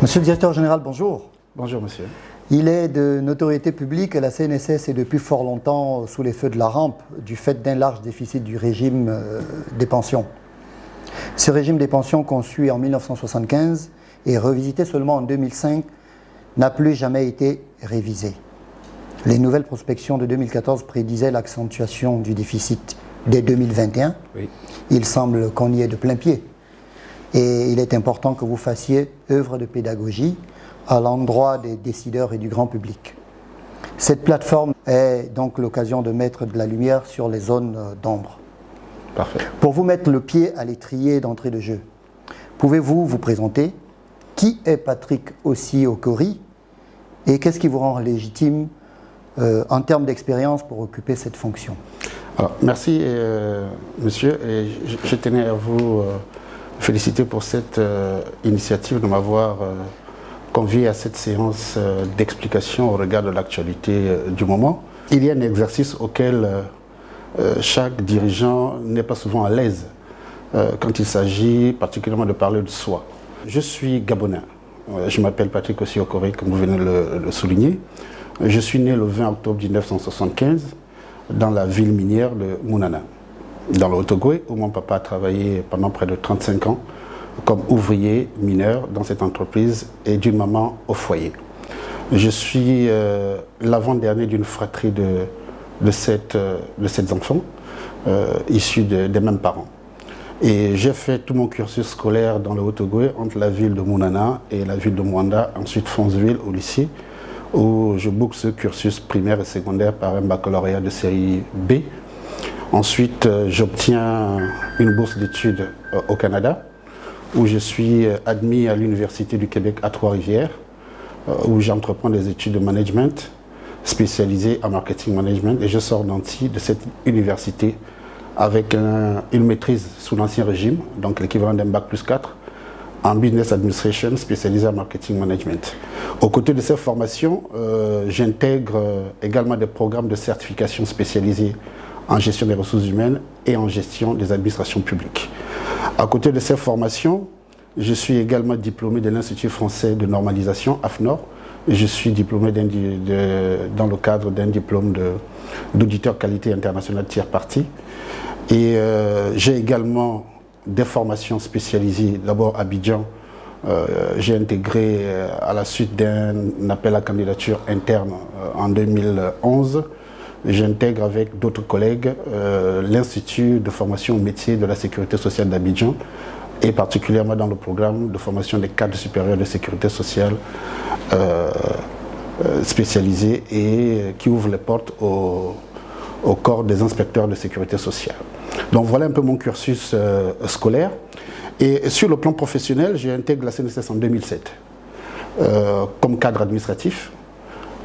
Monsieur le directeur général, bonjour. Bonjour monsieur. Il est de notoriété publique que la CNSS est depuis fort longtemps sous les feux de la rampe du fait d'un large déficit du régime des pensions. Ce régime des pensions conçu en 1975 et revisité seulement en 2005 n'a plus jamais été révisé. Les nouvelles prospections de 2014 prédisaient l'accentuation du déficit dès 2021. Oui. Il semble qu'on y est de plein pied. Et il est important que vous fassiez œuvre de pédagogie à l'endroit des décideurs et du grand public. Cette plateforme est donc l'occasion de mettre de la lumière sur les zones d'ombre. Parfait. Pour vous mettre le pied à l'étrier d'entrée de jeu, pouvez-vous vous présenter? Qui est Patrick Ossi-Okori et qu'est-ce qui vous rend légitime en termes d'expérience pour occuper cette fonction? Alors, merci monsieur, et je tenais à vous féliciter pour cette initiative de m'avoir convié à cette séance d'explication au regard de l'actualité du moment. Il y a un exercice auquel chaque dirigeant n'est pas souvent à l'aise quand il s'agit particulièrement de parler de soi. Je suis gabonais. Je m'appelle Patrick Ossi-Okori, comme vous venez de le souligner. Je suis né le 20 octobre 1975 dans la ville minière de Mounana, dans le Haut-Ogooué, où mon papa a travaillé pendant près de 35 ans comme ouvrier mineur dans cette entreprise et d'une maman au foyer. Je suis l'avant-dernier d'une fratrie de sept enfants issus des mêmes parents. Et j'ai fait tout mon cursus scolaire dans le Haut-Ogooué, entre la ville de Mounana et la ville de Mwanda, ensuite Fonceville au lycée, où je boucle ce cursus primaire et secondaire par un baccalauréat de série B. Ensuite, j'obtiens une bourse d'études au Canada, où je suis admis à l'Université du Québec à Trois-Rivières, où j'entreprends des études de management spécialisées en marketing management, et je sors d'Antilles de cette université avec une maîtrise sous l'Ancien Régime, donc l'équivalent d'un bac plus 4, en business administration spécialisé en marketing management. Aux côtés de ces formations, j'intègre également des programmes de certification spécialisés en gestion des ressources humaines et en gestion des administrations publiques. À côté de ces formations, je suis également diplômé de l'Institut français de normalisation, AFNOR. Je suis diplômé dans le cadre d'un diplôme d'auditeur qualité internationale tiers partie. Et j'ai également des formations spécialisées, d'abord à Abidjan. J'ai intégré à la suite d'un appel à candidature interne en 2011. J'intègre avec d'autres collègues l'Institut de formation au métier de la sécurité sociale d'Abidjan et particulièrement dans le programme de formation des cadres supérieurs de sécurité sociale spécialisés et qui ouvre les portes au corps des inspecteurs de sécurité sociale. Donc voilà un peu mon cursus scolaire. Et sur le plan professionnel, j'ai intégré la CNSS en 2007 comme cadre administratif.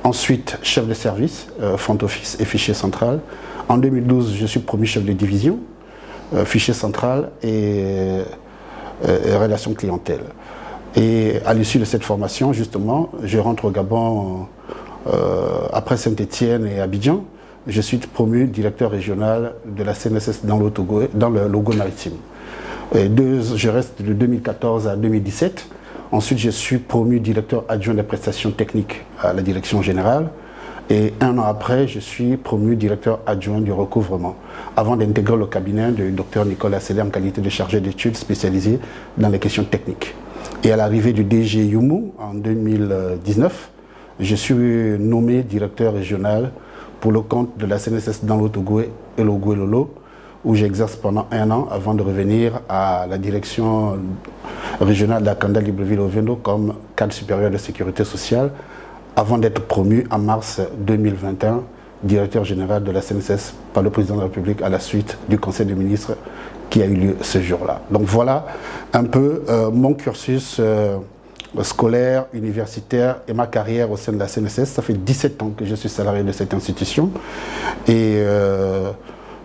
Ensuite, chef de service, front office et fichier central. En 2012, je suis promu chef de division, fichier central et relations clientèle. Et à l'issue de cette formation, justement, je rentre au Gabon après Saint-Étienne et Abidjan. Je suis promu directeur régional de la CNSS dans le Logo maritime. Je reste de 2014 à 2017. Ensuite, je suis promu directeur adjoint des prestations techniques à la direction générale. Et un an après, je suis promu directeur adjoint du recouvrement, avant d'intégrer le cabinet du docteur Nicolas Célé en qualité de chargé d'études spécialisé dans les questions techniques. Et à l'arrivée du DG Yumu en 2019, je suis nommé directeur régional pour le compte de la CNSS dans l'Haut-Ogooué et l'Ogooué-Lolo, où j'exerce pendant un an avant de revenir à la direction régionale d'Akanda Libreville-Ovendo comme cadre supérieur de sécurité sociale, avant d'être promu en mars 2021 directeur général de la CNSS par le président de la République à la suite du Conseil des ministres qui a eu lieu ce jour-là. Donc voilà un peu mon cursus scolaire, universitaire et ma carrière au sein de la CNSS. Ça fait 17 ans que je suis salarié de cette institution. Et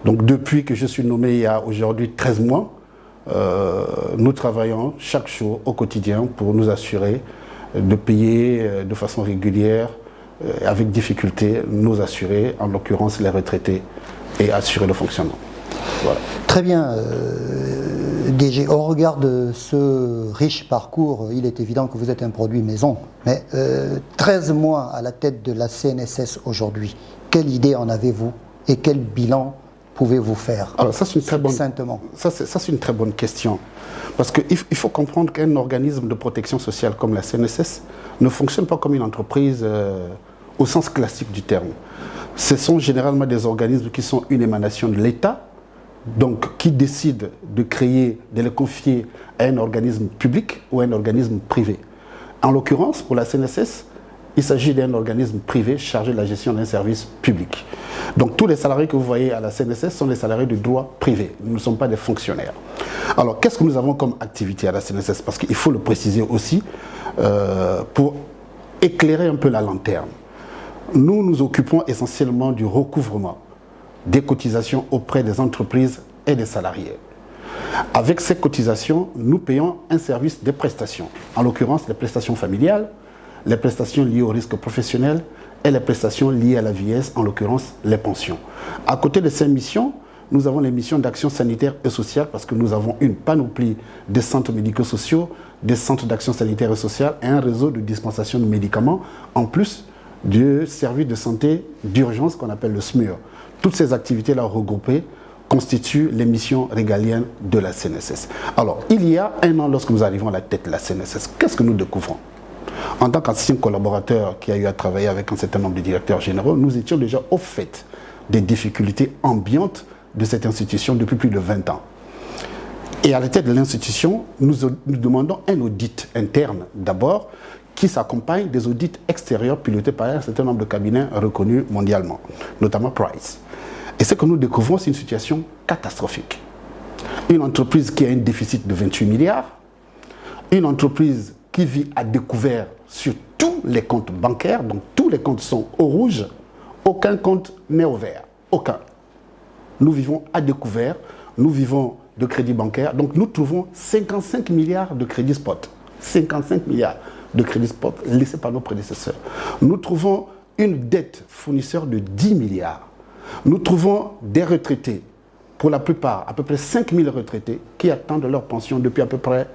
donc depuis que je suis nommé il y a aujourd'hui 13 mois, nous travaillons chaque jour au quotidien pour nous assurer de payer de façon régulière, avec difficulté, nos assurés, en l'occurrence les retraités, et assurer le fonctionnement. Voilà. Très bien. DG, au regard de ce riche parcours, il est évident que vous êtes un produit maison, mais 13 mois à la tête de la CNSS aujourd'hui, quelle idée en avez-vous et quel bilan pouvez-vous faire? Alors ça, c'est une très bonne, succinctement. ça, c'est une très bonne question. Parce qu'il faut comprendre qu'un organisme de protection sociale comme la CNSS ne fonctionne pas comme une entreprise au sens classique du terme. Ce sont généralement des organismes qui sont une émanation de l'État, donc qui décident de créer, de les confier à un organisme public ou à un organisme privé. En l'occurrence, pour la CNSS, il s'agit d'un organisme privé chargé de la gestion d'un service public. Donc tous les salariés que vous voyez à la CNSS sont des salariés de droit privé. Nous ne sommes pas des fonctionnaires. Alors qu'est-ce que nous avons comme activité à la CNSS? Parce qu'il faut le préciser aussi pour éclairer un peu la lanterne. Nous nous occupons essentiellement du recouvrement des cotisations auprès des entreprises et des salariés. Avec ces cotisations, nous payons un service de prestations, en l'occurrence les prestations familiales, les prestations liées au risque professionnel et les prestations liées à la vieillesse, en l'occurrence les pensions. À côté de ces missions, nous avons les missions d'action sanitaire et sociale parce que nous avons une panoplie de centres médico-sociaux, des centres d'action sanitaire et sociale et un réseau de dispensation de médicaments, en plus du service de santé d'urgence qu'on appelle le SMUR. Toutes ces activités-là regroupées constituent les missions régaliennes de la CNSS. Alors, il y a un an, lorsque nous arrivons à la tête de la CNSS, qu'est-ce que nous découvrons? En tant qu'ancien collaborateur qui a eu à travailler avec un certain nombre de directeurs généraux, nous étions déjà au fait des difficultés ambiantes de cette institution depuis plus de 20 ans. Et à la tête de l'institution, nous demandons un audit interne d'abord, qui s'accompagne des audits extérieurs pilotés par un certain nombre de cabinets reconnus mondialement, notamment Price. Et ce que nous découvrons, c'est une situation catastrophique. Une entreprise qui a un déficit de 28 milliards, une entreprise qui vit à découvert sur tous les comptes bancaires, donc tous les comptes sont au rouge, aucun compte n'est au vert, aucun. Nous vivons à découvert, nous vivons de crédit bancaire, donc nous trouvons 55 milliards de crédits spot. 55 milliards de crédits spot laissés par nos prédécesseurs. Nous trouvons une dette fournisseur de 10 milliards. Nous trouvons des retraités, pour la plupart, à peu près 5 000 retraités, qui attendent leur pension depuis à peu près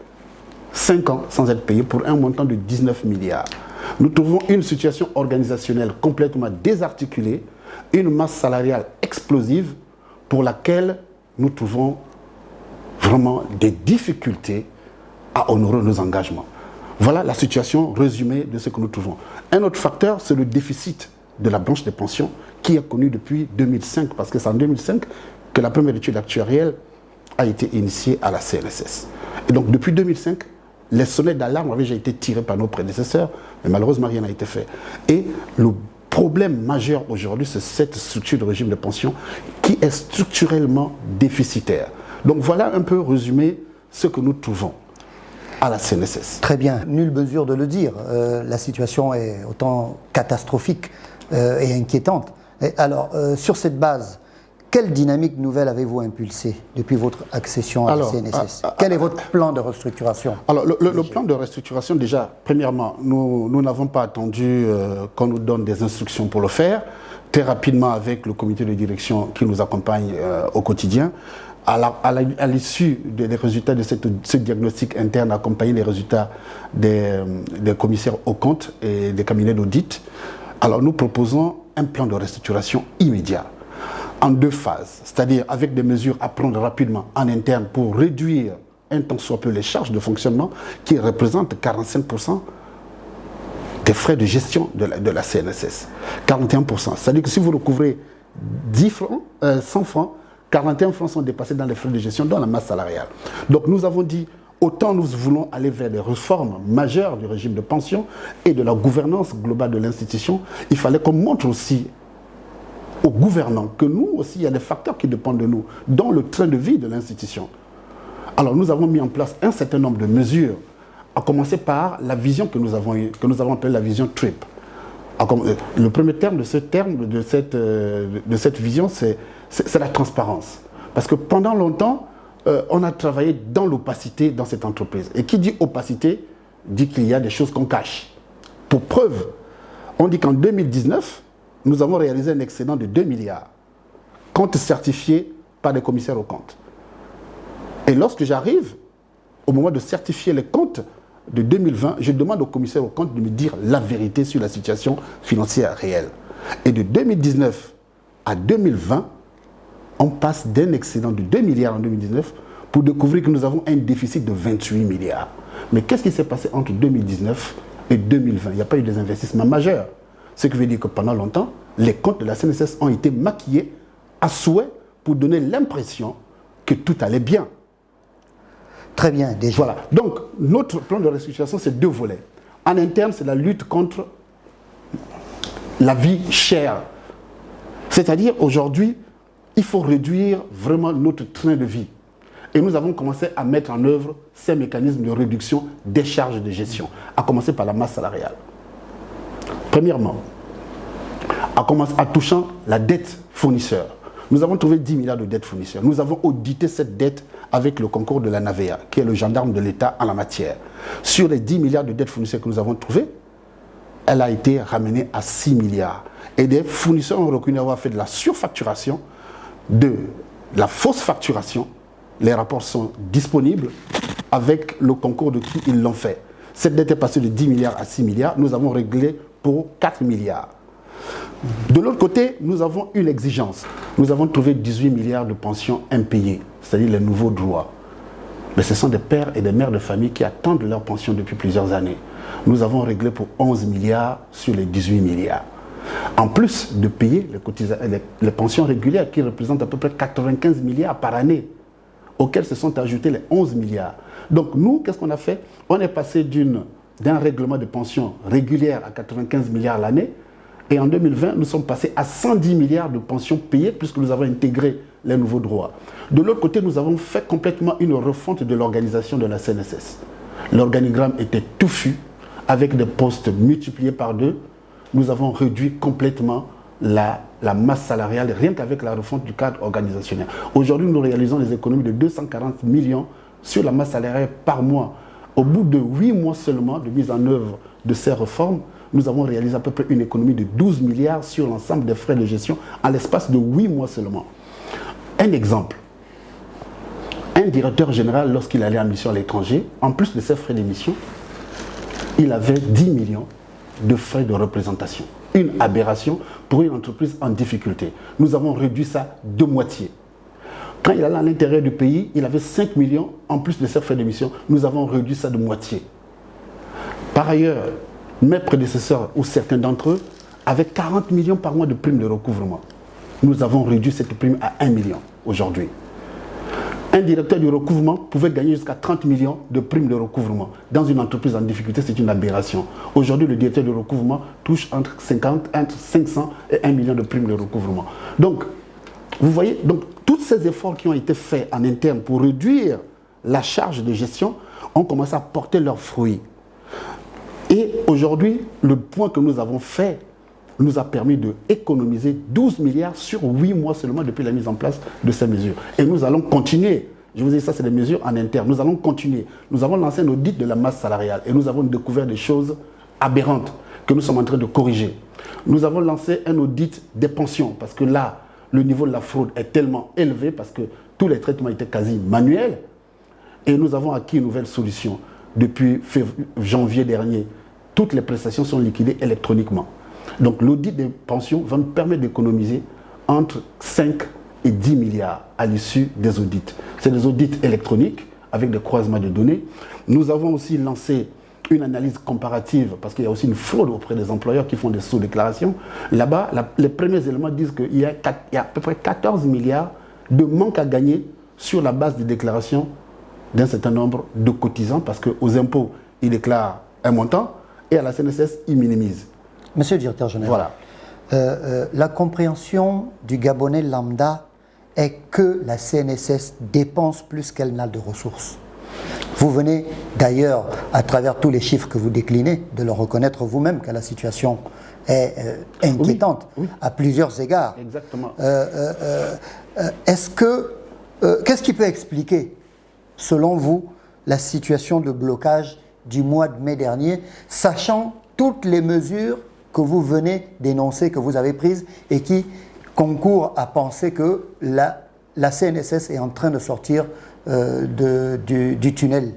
5 ans sans être payés pour un montant de 19 milliards. Nous trouvons une situation organisationnelle complètement désarticulée, une masse salariale explosive pour laquelle nous trouvons vraiment des difficultés à honorer nos engagements. Voilà la situation résumée de ce que nous trouvons. Un autre facteur, c'est le déficit de la branche des pensions qui est connu depuis 2005, parce que c'est en 2005 que la première étude actuarielle a été initiée à la CNSS. Et donc depuis 2005, les sonnettes d'alarme avaient déjà été tirées par nos prédécesseurs, mais malheureusement rien n'a été fait. Et le problème majeur aujourd'hui, c'est cette structure de régime de pension qui est structurellement déficitaire. Donc voilà un peu résumé ce que nous trouvons à la CNSS. Très bien, nulle mesure de le dire. La situation est autant catastrophique et inquiétante. Et alors, sur cette base, quelle dynamique nouvelle avez-vous impulsée depuis votre accession à la CNSS? Quel est votre plan de restructuration? Alors, le plan de restructuration, déjà, premièrement, nous n'avons pas attendu qu'on nous donne des instructions pour le faire. Très rapidement, avec le comité de direction qui nous accompagne au quotidien, à l'issue des résultats de ce diagnostic interne, accompagné des résultats des commissaires aux comptes et des cabinets d'audit, alors nous proposons un plan de restructuration immédiat, en 2 phases, c'est-à-dire avec des mesures à prendre rapidement en interne pour réduire un tant soit peu les charges de fonctionnement qui représentent 45% des frais de gestion de la CNSS. 41%. C'est-à-dire que si vous recouvrez 100 francs, 41 francs sont dépassés dans les frais de gestion, dans la masse salariale. Donc nous avons dit, autant nous voulons aller vers des réformes majeures du régime de pension et de la gouvernance globale de l'institution, il fallait qu'on montre aussi aux gouvernants que nous aussi, il y a des facteurs qui dépendent de nous, dans le train de vie de l'institution. Alors nous avons mis en place un certain nombre de mesures, à commencer par la vision que nous avons appelée la vision TRIP. Le premier terme de cette vision, c'est la transparence. Parce que pendant longtemps, on a travaillé dans l'opacité dans cette entreprise. Et qui dit opacité, dit qu'il y a des choses qu'on cache. Pour preuve, on dit qu'en 2019, nous avons réalisé un excédent de 2 milliards, comptes certifiés par des commissaires aux comptes. Et lorsque j'arrive, au moment de certifier les comptes de 2020, je demande au commissaire aux comptes de me dire la vérité sur la situation financière réelle. Et de 2019 à 2020, on passe d'un excédent de 2 milliards en 2019 pour découvrir que nous avons un déficit de 28 milliards. Mais qu'est-ce qui s'est passé entre 2019 et 2020? Il n'y a pas eu des investissements majeurs. Ce qui veut dire que pendant longtemps, les comptes de la CNSS ont été maquillés à souhait pour donner l'impression que tout allait bien. Très bien, déjà. Voilà. Donc, notre plan de restructuration, c'est 2 volets. En interne, c'est la lutte contre la vie chère. C'est-à-dire, aujourd'hui, il faut réduire vraiment notre train de vie. Et nous avons commencé à mettre en œuvre ces mécanismes de réduction des charges de gestion, à commencer par la masse salariale. Premièrement, en touchant la dette fournisseur. Nous avons trouvé 10 milliards de dettes fournisseurs. Nous avons audité cette dette avec le concours de la NAVEA, qui est le gendarme de l'État en la matière. Sur les 10 milliards de dettes fournisseurs que nous avons trouvées, elle a été ramenée à 6 milliards. Et des fournisseurs ont reconnu avoir fait de la surfacturation, de la fausse facturation. Les rapports sont disponibles avec le concours de qui ils l'ont fait. Cette dette est passée de 10 milliards à 6 milliards. Nous avons réglé pour 4 milliards. De l'autre côté, nous avons une exigence. Nous avons trouvé 18 milliards de pensions impayées, c'est-à-dire les nouveaux droits. Mais ce sont des pères et des mères de famille qui attendent leur pension depuis plusieurs années. Nous avons réglé pour 11 milliards sur les 18 milliards. En plus de payer les pensions régulières qui représentent à peu près 95 milliards par année, auxquels se sont ajoutés les 11 milliards. Donc nous, qu'est-ce qu'on a fait? On est passé d'un règlement de pension régulière à 95 milliards l'année, et en 2020, nous sommes passés à 110 milliards de pensions payées puisque nous avons intégré les nouveaux droits. De l'autre côté, nous avons fait complètement une refonte de l'organisation de la CNSS. L'organigramme était touffu, avec des postes multipliés par 2. Nous avons réduit complètement la masse salariale, rien qu'avec la refonte du cadre organisationnel. Aujourd'hui, nous réalisons des économies de 240 millions sur la masse salariale par mois. Au bout de 8 mois seulement de mise en œuvre de ces réformes, nous avons réalisé à peu près une économie de 12 milliards sur l'ensemble des frais de gestion en l'espace de 8 mois seulement. Un exemple. Un directeur général, lorsqu'il allait en mission à l'étranger, en plus de ses frais de mission, il avait 10 millions de frais de représentation. Une aberration pour une entreprise en difficulté. Nous avons réduit ça de moitié. Quand il allait à l'intérieur du pays, il avait 5 millions en plus de ses frais de mission. Nous avons réduit ça de moitié. Par ailleurs, mes prédécesseurs ou certains d'entre eux avaient 40 millions par mois de primes de recouvrement. Nous avons réduit cette prime à 1 million aujourd'hui. Un directeur du recouvrement pouvait gagner jusqu'à 30 millions de primes de recouvrement. Dans une entreprise en difficulté, c'est une aberration. Aujourd'hui, le directeur du recouvrement touche entre 500 et 1 million de primes de recouvrement. Donc, vous voyez, tous ces efforts qui ont été faits en interne pour réduire la charge de gestion ont commencé à porter leurs fruits. Et aujourd'hui, le point que nous avons fait nous a permis d'économiser 12 milliards sur 8 mois seulement depuis la mise en place de ces mesures. Et nous allons continuer. Je vous dis, ça c'est des mesures en interne. Nous allons continuer. Nous avons lancé un audit de la masse salariale et nous avons découvert des choses aberrantes que nous sommes en train de corriger. Nous avons lancé un audit des pensions parce que là, le niveau de la fraude est tellement élevé parce que tous les traitements étaient quasi manuels. Et nous avons acquis une nouvelle solution. Depuis janvier dernier, toutes les prestations sont liquidées électroniquement. Donc l'audit des pensions va nous permettre d'économiser entre 5 et 10 milliards à l'issue des audits. C'est des audits électroniques avec des croisements de données. Nous avons aussi lancé une analyse comparative parce qu'il y a aussi une fraude auprès des employeurs qui font des sous-déclarations. Là-bas, les premiers éléments disent qu'il y a à peu près 14 milliards de manque à gagner sur la base des déclarations d'un certain nombre de cotisants parce qu'aux impôts, ils déclarent un montant et à la CNSS, ils minimisent. Monsieur le directeur général, voilà. La compréhension du Gabonais lambda est que la CNSS dépense plus qu'elle n'a de ressources. Vous venez d'ailleurs, à travers tous les chiffres que vous déclinez, de le reconnaître vous-même que la situation est inquiétante à plusieurs égards. Exactement. Qu'est-ce qui peut expliquer, selon vous, la situation de blocage du mois de mai dernier, sachant toutes les mesures que vous venez d'énoncer, que vous avez prises et qui concourent à penser que la CNSS est en train de sortir du tunnel?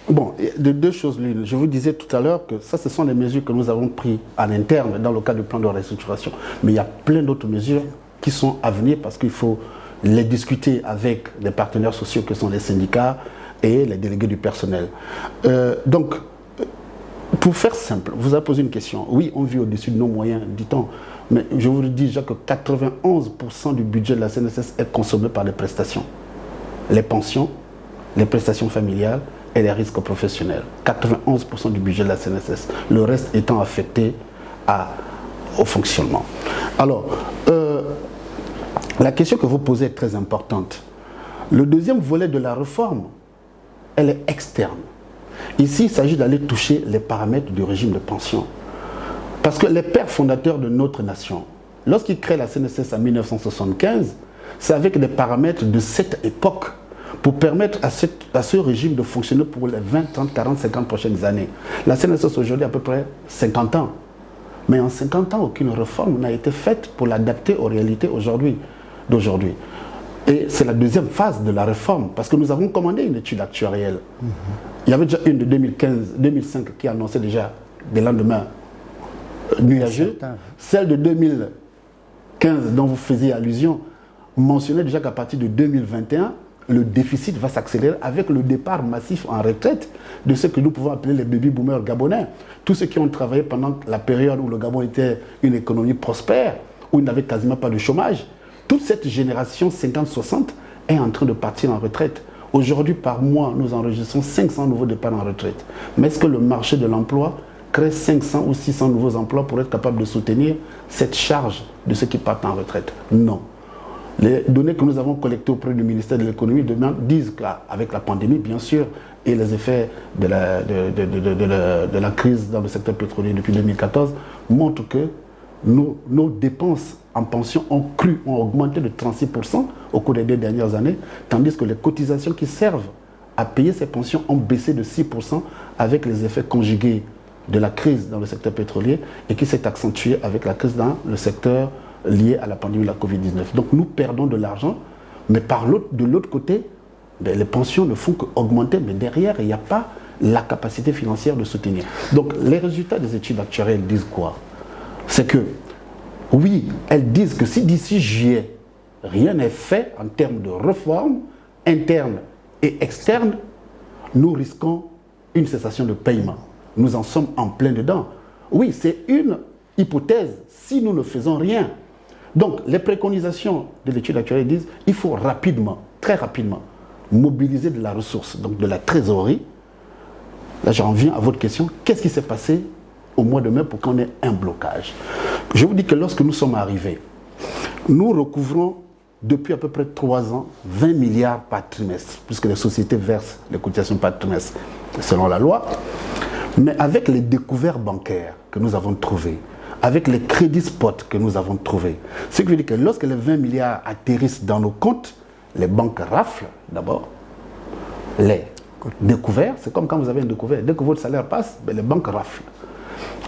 Bon, de deux choses l'une. Je vous disais tout à l'heure que ça, ce sont les mesures que nous avons prises en interne dans le cadre du plan de restructuration. Mais il y a plein d'autres mesures qui sont à venir parce qu'il faut les discuter avec les partenaires sociaux que sont les syndicats et les délégués du personnel. Donc, pour faire simple, vous avez posé une question. Oui, on vit au-dessus de nos moyens, dit-on. Mais je vous dis déjà que 91% du budget de la CNSS est consommé par les prestations. Les pensions, les prestations familiales et les risques professionnels. 91% du budget de la CNSS. Le reste étant affecté au fonctionnement. Alors, la question que vous posez est très importante. Le deuxième volet de la réforme, elle est externe. Ici, il s'agit d'aller toucher les paramètres du régime de pension. Parce que les pères fondateurs de notre nation, lorsqu'ils créent la CNSS en 1975, c'est avec des paramètres de cette époque pour permettre à ce régime de fonctionner pour les 20, 30, 40, 50 prochaines années. La CNSS aujourd'hui a à peu près 50 ans. Mais en 50 ans, aucune réforme n'a été faite pour l'adapter aux réalités d'aujourd'hui. Et c'est la deuxième phase de la réforme, parce que nous avons commandé une étude actuarielle. Il y avait déjà une de 2005 qui annonçait déjà des lendemains nuageux. Celle de 2015 dont vous faisiez allusion mentionnait déjà qu'à partir de 2021, le déficit va s'accélérer avec le départ massif en retraite de ceux que nous pouvons appeler les baby-boomers gabonais. Tous ceux qui ont travaillé pendant la période où le Gabon était une économie prospère, où il n'avait quasiment pas de chômage. Toute cette génération 50-60 est en train de partir en retraite. Aujourd'hui, par mois, nous enregistrons 500 nouveaux départs en retraite. Mais est-ce que le marché de l'emploi crée 500 ou 600 nouveaux emplois pour être capable de soutenir cette charge de ceux qui partent en retraite? Non. Les données que nous avons collectées auprès du ministère de l'économie disent qu'avec la pandémie, bien sûr, et les effets de la crise dans le secteur pétrolier depuis 2014, montrent que nos dépenses en pension ont augmenté de 36% au cours des 2 dernières années, tandis que les cotisations qui servent à payer ces pensions ont baissé de 6% avec les effets conjugués de la crise dans le secteur pétrolier et qui s'est accentuée avec la crise dans le secteur lié à la pandémie de la Covid-19. Donc nous perdons de l'argent, mais de l'autre côté, les pensions ne font qu'augmenter, mais derrière, il n'y a pas la capacité financière de soutenir. Donc les résultats des études actuarielles disent quoi? C'est que, oui, elles disent que si d'ici juillet, rien n'est fait en termes de réforme interne et externe, nous risquons une cessation de paiement. Nous en sommes en plein dedans. Oui, c'est une hypothèse si nous ne faisons rien. Donc, les préconisations de l'étude actuelle disent qu'il faut rapidement, très rapidement, mobiliser de la ressource, donc de la trésorerie. Là, j'en viens à votre question. Qu'est-ce qui s'est passé au mois de mai pour qu'on ait un blocage? Je vous dis que lorsque nous sommes arrivés, nous recouvrons depuis à peu près 3 ans 20 milliards par trimestre, puisque les sociétés versent les cotisations par trimestre selon la loi. Mais avec les découvertes bancaires que nous avons trouvés, avec les crédits spot que nous avons trouvés, ce qui veut dire que lorsque les 20 milliards atterrissent dans nos comptes, les banques raflent d'abord les découverts. C'est comme quand vous avez un découvert. Dès que votre salaire passe, les banques raflent.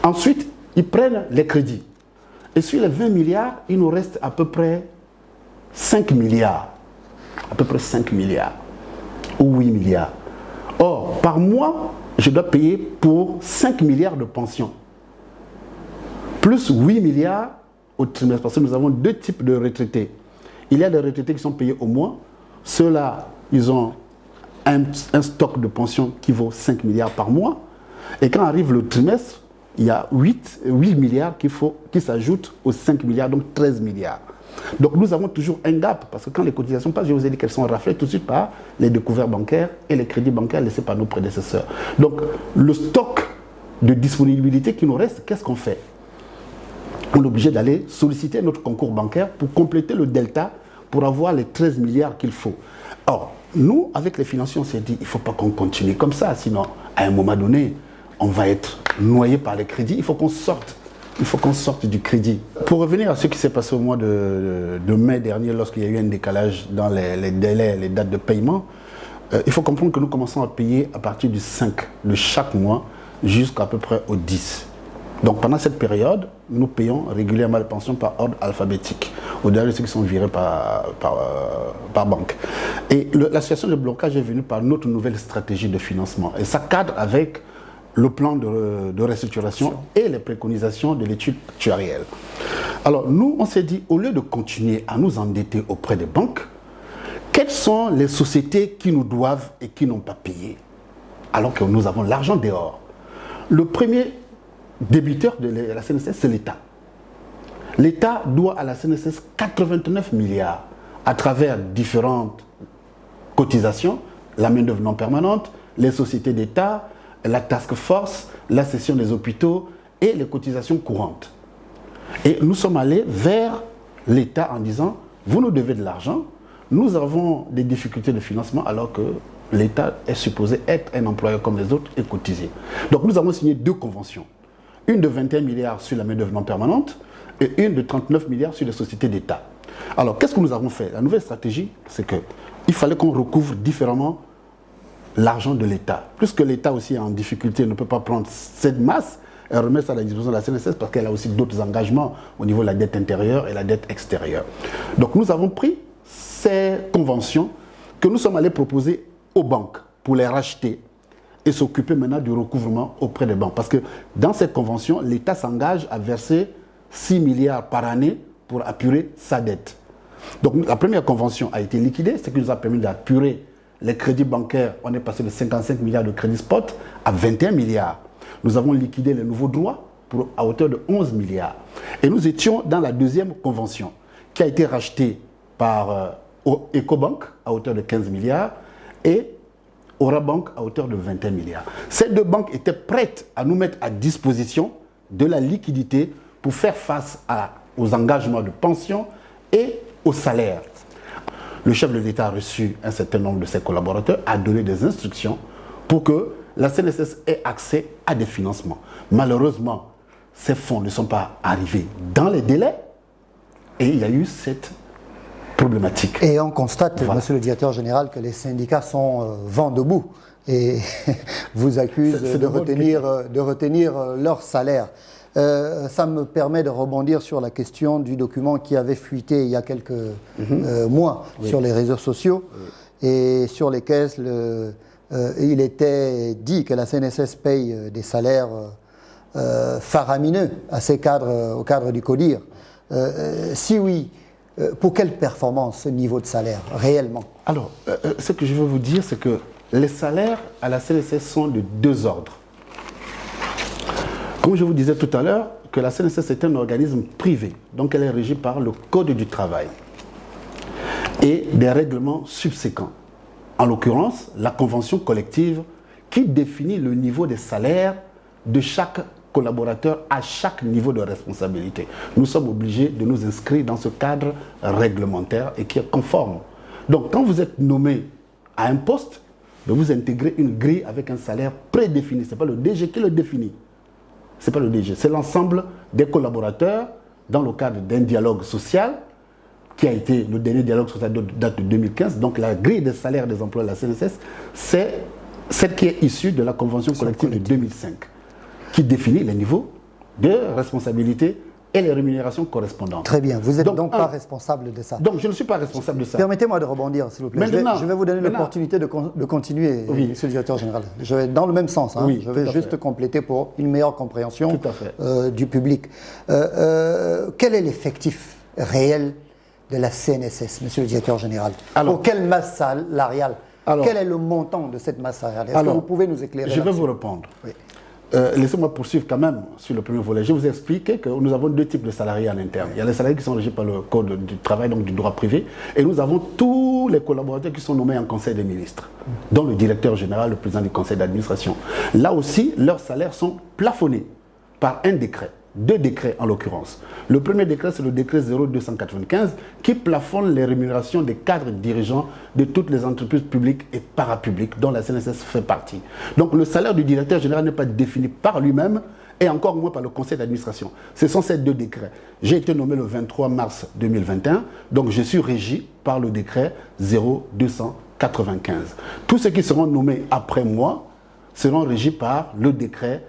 Ensuite, ils prennent les crédits. Et sur les 20 milliards, il nous reste à peu près 5 milliards. À peu près 5 milliards. Ou 8 milliards. Or, par mois, je dois payer pour 5 milliards de pensions. Plus 8 milliards au trimestre. Parce que nous avons 2 types de retraités. Il y a des retraités qui sont payés au mois. Ceux-là, ils ont un stock de pension qui vaut 5 milliards par mois. Et quand arrive le trimestre, il y a 8 milliards qui s'ajoutent aux 5 milliards, donc 13 milliards. Donc nous avons toujours un gap, parce que quand les cotisations passent, je vous ai dit qu'elles sont raflées tout de suite par les découvertes bancaires et les crédits bancaires laissés par nos prédécesseurs. Donc le stock de disponibilité qui nous reste, qu'est-ce qu'on fait? On est obligé d'aller solliciter notre concours bancaire pour compléter le delta, pour avoir les 13 milliards qu'il faut. Or, nous, avec les financiers, on s'est dit, il ne faut pas qu'on continue comme ça, sinon, à un moment donné, on va être noyé par les crédits. Il faut qu'on sorte du crédit. Pour revenir à ce qui s'est passé au mois de mai dernier, lorsqu'il y a eu un décalage dans les délais, les dates de paiement, il faut comprendre que nous commençons à payer à partir du 5 de chaque mois jusqu'à peu près au 10. Donc pendant cette période, nous payons régulièrement les pensions par ordre alphabétique, au-delà de ceux qui sont virés par banque. Et la situation de blocage est venue par notre nouvelle stratégie de financement. Et ça cadre avec le plan de restructuration et les préconisations de l'étude actuarielle. Alors nous, on s'est dit, au lieu de continuer à nous endetter auprès des banques, quelles sont les sociétés qui nous doivent et qui n'ont pas payé, alors que nous avons l'argent dehors? Le premier débiteur de la CNSS, c'est l'État. L'État doit à la CNSS 89 milliards à travers différentes cotisations, la main-d'œuvre non permanente, les sociétés d'État, la task force, la cession des hôpitaux et les cotisations courantes. Et nous sommes allés vers l'État en disant, vous nous devez de l'argent, nous avons des difficultés de financement alors que l'État est supposé être un employeur comme les autres et cotiser. Donc nous avons signé 2 conventions. Une de 21 milliards sur la main-d'œuvre non permanente et une de 39 milliards sur les sociétés d'État. Alors, qu'est-ce que nous avons fait? La nouvelle stratégie, c'est qu'il fallait qu'on recouvre différemment l'argent de l'État. Puisque l'État aussi est en difficulté, ne peut pas prendre cette masse et remettre ça à la disposition de la CNSS parce qu'elle a aussi d'autres engagements au niveau de la dette intérieure et la dette extérieure. Donc, nous avons pris ces conventions que nous sommes allés proposer aux banques pour les racheter et s'occuper maintenant du recouvrement auprès des banques. Parce que dans cette convention, l'État s'engage à verser 6 milliards par année pour apurer sa dette. Donc la première convention a été liquidée, ce qui nous a permis d'apurer les crédits bancaires. On est passé de 55 milliards de crédits spot à 21 milliards. Nous avons liquidé les nouveaux droits à hauteur de 11 milliards. Et nous étions dans la deuxième convention qui a été rachetée par Ecobank à hauteur de 15 milliards et Orabank à hauteur de 21 milliards. Ces 2 banques étaient prêtes à nous mettre à disposition de la liquidité pour faire face aux engagements de pension et aux salaires. Le chef de l'État a reçu un certain nombre de ses collaborateurs, a donné des instructions pour que la CNSS ait accès à des financements. Malheureusement, ces fonds ne sont pas arrivés dans les délais et il y a eu cette problématique. Et on constate, voilà, monsieur le directeur général, que les syndicats sont vent debout et vous accusent de retenir leur salaire. Ça me permet de rebondir sur la question du document qui avait fuité il y a quelques mois sur les réseaux sociaux et sur lesquels il était dit que la CNSS paye des salaires faramineux à ses cadres, au cadre du CODIR. Si oui, pour quelle performance ce niveau de salaire, réellement? Alors, ce que je veux vous dire, c'est que les salaires à la CNSS sont de 2 ordres. Comme je vous disais tout à l'heure, que la CNSS est un organisme privé, donc elle est régie par le Code du travail et des règlements subséquents. En l'occurrence, la convention collective qui définit le niveau des salaires de chaque collaborateur à chaque niveau de responsabilité. Nous sommes obligés de nous inscrire dans ce cadre réglementaire et qui est conforme. Donc, quand vous êtes nommé à un poste, vous intégrez une grille avec un salaire prédéfini. Ce n'est pas le DG qui le définit. Ce n'est pas le DG, c'est l'ensemble des collaborateurs dans le cadre d'un dialogue social qui a été le dernier dialogue social date de 2015. Donc, la grille des salaires des emplois de la CNSS, c'est celle qui est issue de la convention collective de 2005. Qui définit les niveaux de responsabilité et les rémunérations correspondantes. Très bien, vous n'êtes donc pas responsable de ça. Donc je ne suis pas responsable de ça. Permettez-moi de rebondir, s'il vous plaît. Je vais vous donner l'opportunité de continuer, monsieur le directeur général. Je vais dans le même sens. Oui, je vais juste compléter pour une meilleure compréhension du public. Quel est l'effectif réel de la CNSS, monsieur le directeur général? Pour quelle masse salariale? Quel est le montant de cette masse salariale? Est-ce que vous pouvez nous éclairer? Je vais vous répondre. Oui. Laissez-moi poursuivre quand même sur le premier volet. Je vous ai expliqué que nous avons 2 types de salariés à l'interne. Il y a les salariés qui sont régis par le Code du travail, donc du droit privé, et nous avons tous les collaborateurs qui sont nommés en Conseil des ministres, dont le directeur général, le président du conseil d'administration. Là aussi, leurs salaires sont plafonnés par un décret. 2 décrets en l'occurrence. Le premier décret, c'est le décret 0295 qui plafonne les rémunérations des cadres dirigeants de toutes les entreprises publiques et parapubliques dont la CNSS fait partie. Donc le salaire du directeur général n'est pas défini par lui-même et encore moins par le conseil d'administration. Ce sont ces 2 décrets. J'ai été nommé le 23 mars 2021, donc je suis régi par le décret 0295. Tous ceux qui seront nommés après moi seront régis par le décret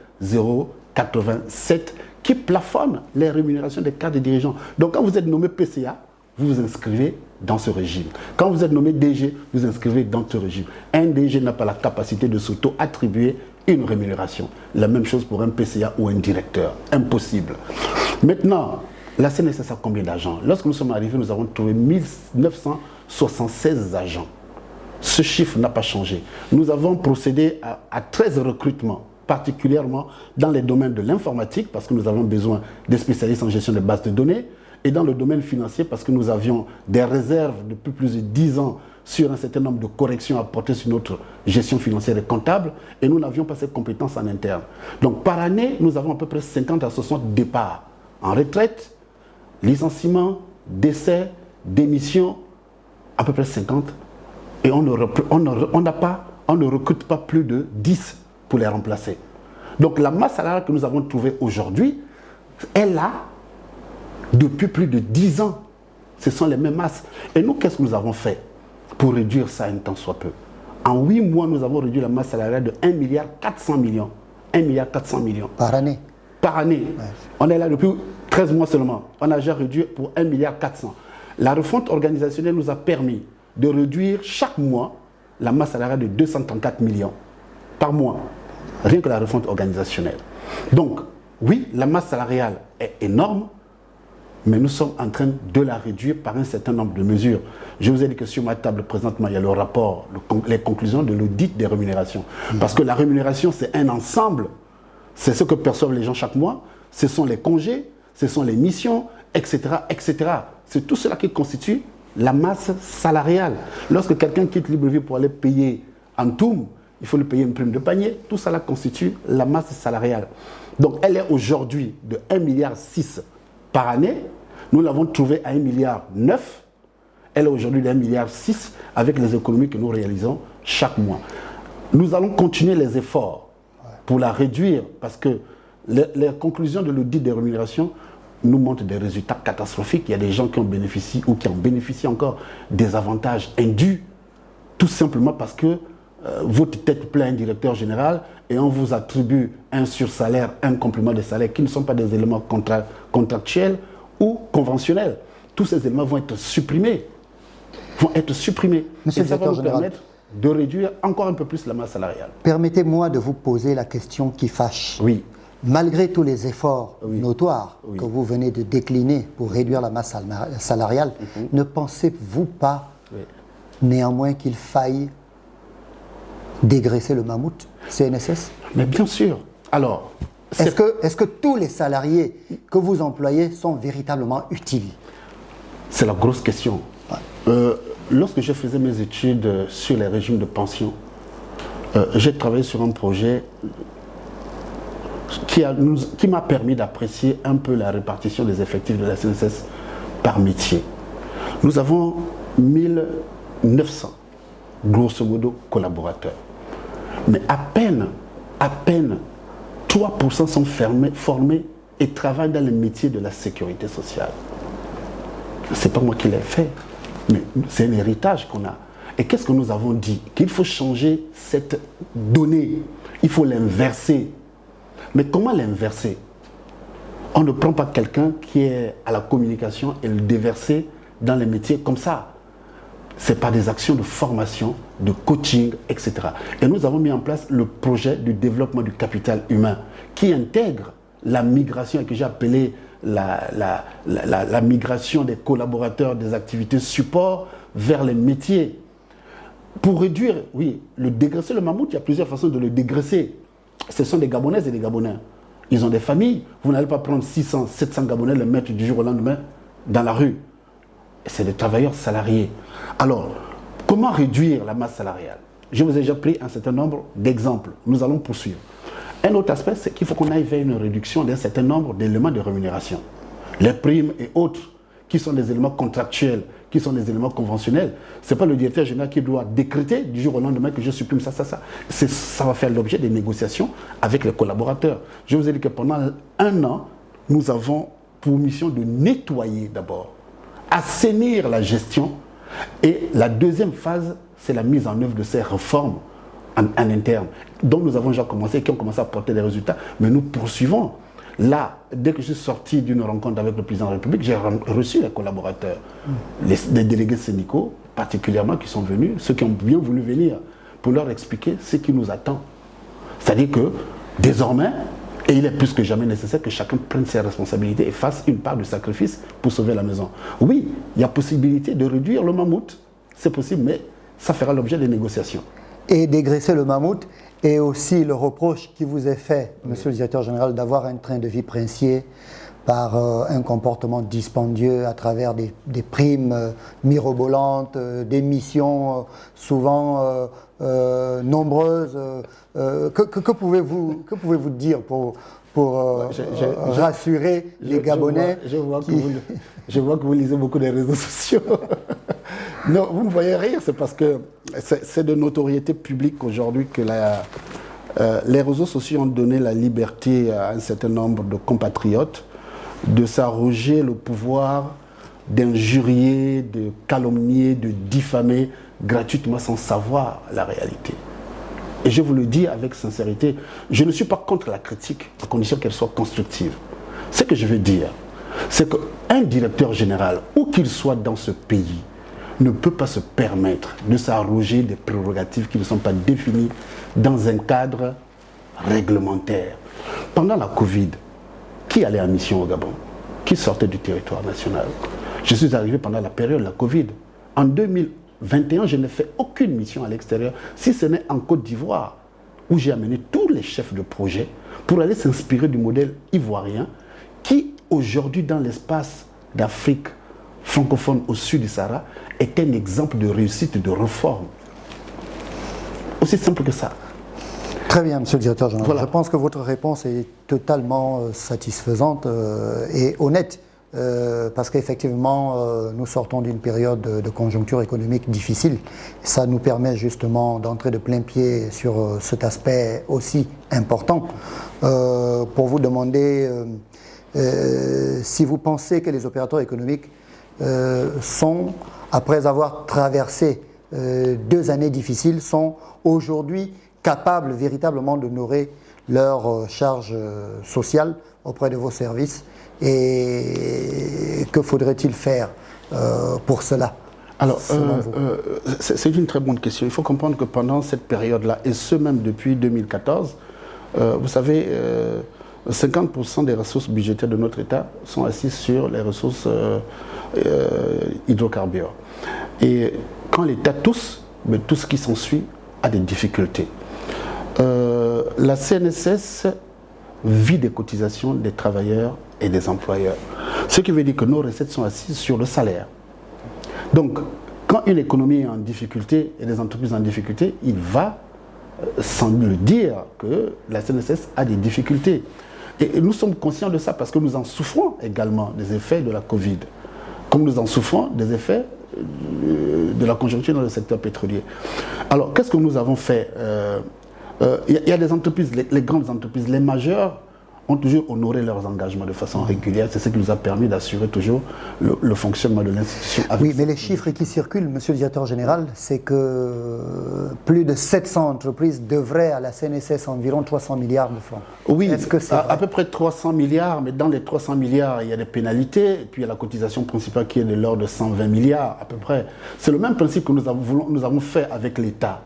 87 qui plafonne les rémunérations des cadres dirigeants. Donc quand vous êtes nommé PCA, vous vous inscrivez dans ce régime. Quand vous êtes nommé DG, vous vous inscrivez dans ce régime. Un DG n'a pas la capacité de s'auto-attribuer une rémunération. La même chose pour un PCA ou un directeur. Impossible. Maintenant, la CNSS a combien d'agents? Lorsque nous sommes arrivés, nous avons trouvé 1976 agents. Ce chiffre n'a pas changé. Nous avons procédé à 13 recrutements, particulièrement dans les domaines de l'informatique, parce que nous avons besoin des spécialistes en gestion de bases de données, et dans le domaine financier, parce que nous avions des réserves depuis plus de 10 ans sur un certain nombre de corrections apportées sur notre gestion financière et comptable, et nous n'avions pas cette compétence en interne. Donc par année, nous avons à peu près 50 à 60 départs en retraite, licenciement, décès, démission, à peu près 50, et on ne recrute pas plus de 10 pour les remplacer. Donc la masse salariale que nous avons trouvée aujourd'hui est là depuis plus de 10 ans. Ce sont les mêmes masses. Et nous, qu'est-ce que nous avons fait pour réduire ça un tant soit peu? En 8 mois, nous avons réduit la masse salariale de 1,4 milliard. 1,4 milliard. Par année. Par année. Ouais. On est là depuis 13 mois seulement. On a déjà réduit pour 1,4 milliard. La refonte organisationnelle nous a permis de réduire chaque mois la masse salariale de 234 millions par mois. Rien que la refonte organisationnelle. Donc, oui, la masse salariale est énorme, mais nous sommes en train de la réduire par un certain nombre de mesures. Je vous ai dit que sur ma table présentement, il y a le rapport, les conclusions de l'audit des rémunérations. Parce que la rémunération, c'est un ensemble. C'est ce que perçoivent les gens chaque mois. Ce sont les congés, ce sont les missions, etc., etc. C'est tout cela qui constitue la masse salariale. Lorsque quelqu'un quitte Libreville pour aller payer en Toum, il faut lui payer une prime de panier. Tout cela constitue la masse salariale. Donc elle est aujourd'hui de 1,6 milliard par année. Nous l'avons trouvée à 1,9 milliard. Elle est aujourd'hui de 1,6 milliard avec les économies que nous réalisons chaque mois. Nous allons continuer les efforts pour la réduire parce que les conclusions de l'audit des rémunérations nous montrent des résultats catastrophiques. Il y a des gens qui en bénéficient ou qui en bénéficient encore des avantages indus, tout simplement parce que votre tête plaît un directeur général et on vous attribue un sursalaire, un complément de salaire qui ne sont pas des éléments contractuels ou conventionnels. Tous ces éléments vont être supprimés. Monsieur et ça va nous permettre de réduire encore un peu plus la masse salariale. Permettez-moi de vous poser la question qui fâche. Oui. Malgré tous les efforts notoires que vous venez de décliner pour réduire la masse salariale, ne pensez-vous pas néanmoins qu'il faille dégraisser le mammouth CNSS? Mais bien sûr. Alors, est-ce que tous les salariés que vous employez sont véritablement utiles? C'est la grosse question. Lorsque je faisais mes études sur les régimes de pension, j'ai travaillé sur un projet qui m'a permis d'apprécier un peu la répartition des effectifs de la CNSS par métier. Nous avons 1900, grosso modo, collaborateurs. Mais à peine 3% sont formés et travaillent dans les métiers de la sécurité sociale. Ce n'est pas moi qui l'ai fait, mais c'est un héritage qu'on a. Et qu'est-ce que nous avons dit? Qu'il faut changer cette donnée, il faut l'inverser. Mais comment l'inverser? On ne prend pas quelqu'un qui est à la communication et le déverser dans les métiers comme ça. C'est par des actions de formation, de coaching, etc. Et nous avons mis en place le projet du développement du capital humain qui intègre la migration et que j'ai appelé la migration des collaborateurs des activités support vers les métiers. Pour réduire, dégraisser le mammouth, il y a plusieurs façons de le dégraisser. Ce sont des Gabonaises et des Gabonais. Ils ont des familles. Vous n'allez pas prendre 600, 700 Gabonais, les mettre du jour au lendemain dans la rue. C'est des travailleurs salariés. Alors, comment réduire la masse salariale? Je vous ai déjà pris un certain nombre d'exemples. Nous allons poursuivre. Un autre aspect, c'est qu'il faut qu'on aille vers une réduction d'un certain nombre d'éléments de rémunération. Les primes et autres, qui sont des éléments contractuels, qui sont des éléments conventionnels. Ce n'est pas le directeur général qui doit décréter du jour au lendemain que je supprime ça. Ça va faire l'objet des négociations avec les collaborateurs. Je vous ai dit que pendant un an, nous avons pour mission de nettoyer d'abord, assainir la gestion. Et la deuxième phase, c'est la mise en œuvre de ces réformes en interne, dont nous avons déjà commencé et qui ont commencé à porter des résultats, mais nous poursuivons. Là, dès que je suis sorti d'une rencontre avec le président de la République, j'ai reçu les collaborateurs, les délégués syndicaux, particulièrement qui sont venus, ceux qui ont bien voulu venir, pour leur expliquer ce qui nous attend. C'est-à-dire que, désormais, et il est plus que jamais nécessaire que chacun prenne ses responsabilités et fasse une part du sacrifice pour sauver la maison. Oui, il y a possibilité de réduire le mammouth, c'est possible, mais ça fera l'objet des négociations. Et dégraisser le mammouth, et aussi le reproche qui vous est fait, monsieur le directeur général, d'avoir un train de vie princier par un comportement dispendieux à travers des primes mirobolantes, des missions souvent nombreuses. Que pouvez-vous dire pour rassurer les Gabonais? Je vois que vous lisez beaucoup les réseaux sociaux. Non, vous me voyez rire, c'est parce que c'est de notoriété publique aujourd'hui que les réseaux sociaux ont donné la liberté à un certain nombre de compatriotes de s'arroger le pouvoir d'injurier, de calomnier, de diffamer gratuitement sans savoir la réalité. Et je vous le dis avec sincérité, je ne suis pas contre la critique, à condition qu'elle soit constructive. Ce que je veux dire, c'est qu'un directeur général, où qu'il soit dans ce pays, ne peut pas se permettre de s'arroger des prérogatives qui ne sont pas définies dans un cadre réglementaire. Pendant la Covid, qui allait en mission au Gabon? Qui sortait du territoire national? Je suis arrivé pendant la période de la Covid. En 2021, je n'ai fait aucune mission à l'extérieur, si ce n'est en Côte d'Ivoire, où j'ai amené tous les chefs de projet pour aller s'inspirer du modèle ivoirien qui, aujourd'hui, dans l'espace d'Afrique francophone au sud du Sahara, est un exemple de réussite et de réforme. Aussi simple que ça. Très bien, monsieur le directeur général. Voilà. Je pense que votre réponse est totalement satisfaisante et honnête, parce qu'effectivement, nous sortons d'une période de conjoncture économique difficile. Ça nous permet justement d'entrer de plein pied sur cet aspect aussi important. Pour vous demander si vous pensez que les opérateurs économiques sont, après avoir traversé 2 années difficiles, sont aujourd'hui capables véritablement d'honorer leurs charges sociales auprès de vos services, et que faudrait-il faire pour cela? Alors, c'est une très bonne question. Il faut comprendre que pendant cette période-là, et ce même depuis 2014, vous savez, 50% des ressources budgétaires de notre État sont assises sur les ressources hydrocarbures. Et quand l'État tousse, mais tout ce qui s'ensuit a des difficultés. La CNSS vit des cotisations des travailleurs et des employeurs. Ce qui veut dire que nos recettes sont assises sur le salaire. Donc, quand une économie est en difficulté et des entreprises en difficulté, il va sans le dire que la CNSS a des difficultés. Et nous sommes conscients de ça parce que nous en souffrons également des effets de la Covid, comme nous en souffrons des effets de la conjoncture dans le secteur pétrolier. Alors, qu'est-ce que nous avons fait? Il y a des entreprises, les grandes entreprises, les majeures, ont toujours honoré leurs engagements de façon régulière. C'est ce qui nous a permis d'assurer toujours le fonctionnement de l'institution. Oui, mais les chiffres qui circulent, monsieur le directeur général, c'est que plus de 700 entreprises devraient à la CNSS environ 300 milliards de francs. Oui, est-ce que c'est à peu près 300 milliards, mais dans les 300 milliards, il y a des pénalités, et puis il y a la cotisation principale qui est de l'ordre de 120 milliards à peu près. C'est le même principe que nous avons fait avec l'État.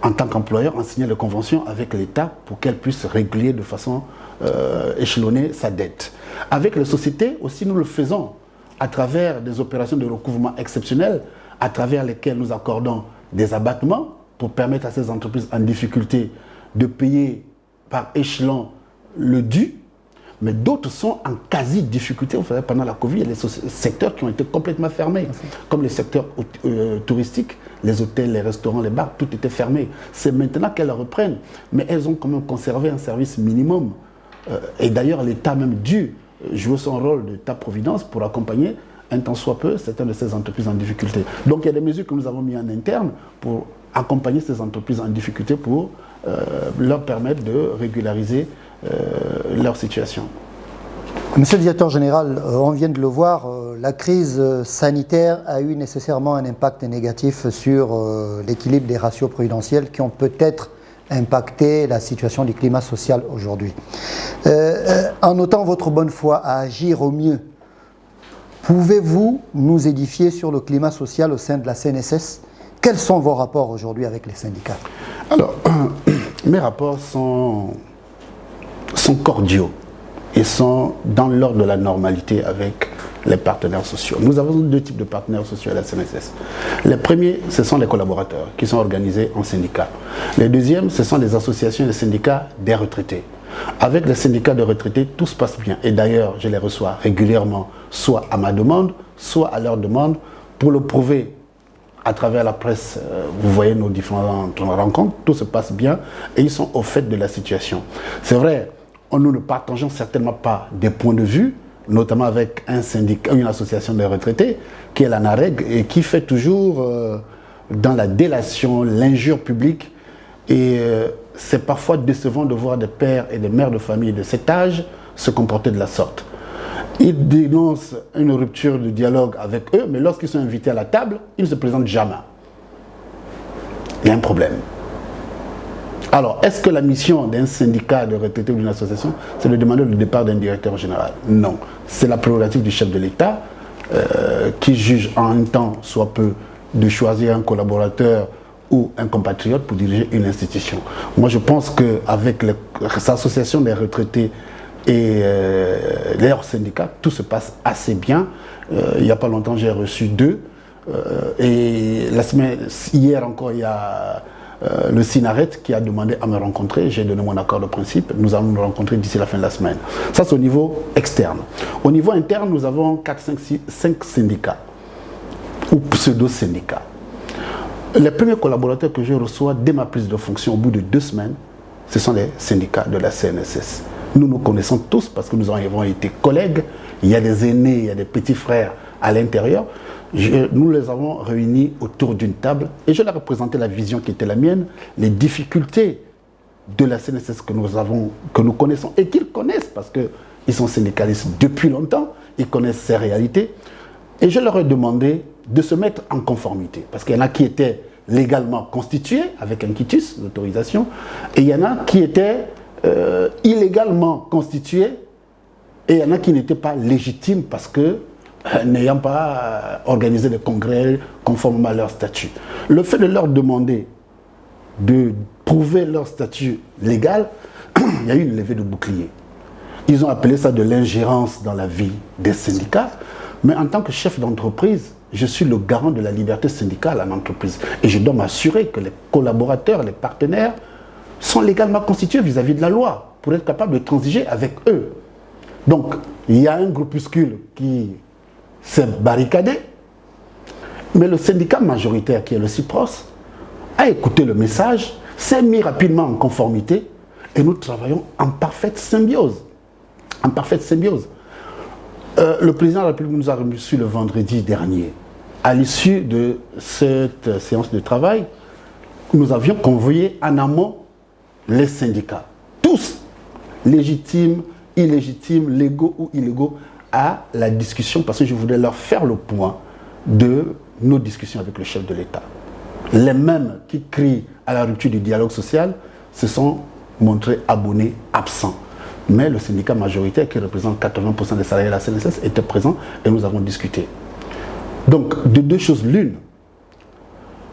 En tant qu'employeur, en signant des conventions avec l'État pour qu'elle puisse réguler de façon échelonnée sa dette. Avec les sociétés aussi, nous le faisons à travers des opérations de recouvrement exceptionnelles, à travers lesquelles nous accordons des abattements pour permettre à ces entreprises en difficulté de payer par échelon le dû, mais d'autres sont en quasi-difficulté. Vous savez, pendant la Covid, il y a des secteurs qui ont été complètement fermés, comme les secteurs touristiques, les hôtels, les restaurants, les bars, tout était fermé. C'est maintenant qu'elles reprennent, mais elles ont quand même conservé un service minimum. Et d'ailleurs, l'État a même dû jouer son rôle d'État-providence pour accompagner, un temps soit peu, certaines de ces entreprises en difficulté. Donc il y a des mesures que nous avons mises en interne pour accompagner ces entreprises en difficulté, pour leur permettre de régulariser leur situation. Monsieur le directeur général, on vient de le voir, la crise sanitaire a eu nécessairement un impact négatif sur l'équilibre des ratios prudentiels qui ont peut-être impacté la situation du climat social aujourd'hui. En notant votre bonne foi à agir au mieux, pouvez-vous nous édifier sur le climat social au sein de la CNSS? Quels sont vos rapports aujourd'hui avec les syndicats? Alors, mes rapports sont cordiaux et sont dans l'ordre de la normalité avec les partenaires sociaux. Nous avons deux types de partenaires sociaux à la CNSS. Les premiers, ce sont les collaborateurs qui sont organisés en syndicats. Les deuxièmes, ce sont les associations et les syndicats des retraités. Avec les syndicats de retraités, tout se passe bien. Et d'ailleurs, je les reçois régulièrement, soit à ma demande, soit à leur demande, pour le prouver à travers la presse. Vous voyez nos différentes rencontres, tout se passe bien et ils sont au fait de la situation. C'est vrai, nous ne partageons certainement pas des points de vue, notamment avec un syndicat, une association de retraités, qui est la NAREG, et qui fait toujours dans la délation, l'injure publique. Et c'est parfois décevant de voir des pères et des mères de famille de cet âge se comporter de la sorte. Ils dénoncent une rupture de dialogue avec eux, mais lorsqu'ils sont invités à la table, ils ne se présentent jamais. Il y a un problème. Alors, est-ce que la mission d'un syndicat de retraités ou d'une association, c'est de demander le départ d'un directeur général? Non. C'est la prérogative du chef de l'État qui juge en un temps, soit peu, de choisir un collaborateur ou un compatriote pour diriger une institution. Moi, je pense qu'avec les associations des retraités et leurs syndicats, tout se passe assez bien. Il n'y a pas longtemps, j'ai reçu deux. Et hier encore, il y a le SINARET qui a demandé à me rencontrer. J'ai donné mon accord de principe. Nous allons nous rencontrer d'ici la fin de la semaine. Ça, c'est au niveau externe. Au niveau interne, nous avons 4, 5, 6, 5 syndicats ou pseudo-syndicats. Les premiers collaborateurs que je reçois dès ma prise de fonction au bout de 2 semaines, ce sont les syndicats de la CNSS. Nous nous connaissons tous parce que nous avons été collègues. Il y a des aînés, il y a des petits frères à l'intérieur. Nous les avons réunis autour d'une table et je leur ai présenté la vision qui était la mienne, les difficultés de la CNSS que nous connaissons et qu'ils connaissent parce qu'ils sont syndicalistes depuis longtemps, ils connaissent ces réalités. Et je leur ai demandé de se mettre en conformité parce qu'il y en a qui étaient légalement constitués avec un quitus d'autorisation et il y en a qui étaient illégalement constitués et il y en a qui n'étaient pas légitimes parce que n'ayant pas organisé des congrès conformément à leur statut. Le fait de leur demander de prouver leur statut légal, il y a eu une levée de bouclier. Ils ont appelé ça de l'ingérence dans la vie des syndicats, mais en tant que chef d'entreprise, je suis le garant de la liberté syndicale en entreprise et je dois m'assurer que les collaborateurs, les partenaires sont légalement constitués vis-à-vis de la loi pour être capable de transiger avec eux. Donc, il y a un groupuscule qui s'est barricadé, mais le syndicat majoritaire qui est le CIPROS a écouté le message, s'est mis rapidement en conformité et nous travaillons en parfaite symbiose. En parfaite symbiose. Le président de la République nous a reçu le vendredi dernier. À l'issue de cette séance de travail, nous avions convoyé en amont les syndicats, tous, légitimes, illégitimes, légaux ou illégaux, à la discussion parce que je voulais leur faire le point de nos discussions avec le chef de l'État. Les mêmes qui crient à la rupture du dialogue social se sont montrés abonnés, absents. Mais le syndicat majoritaire qui représente 80% des salariés de la CNSS était présent et nous avons discuté. Donc, de deux choses l'une,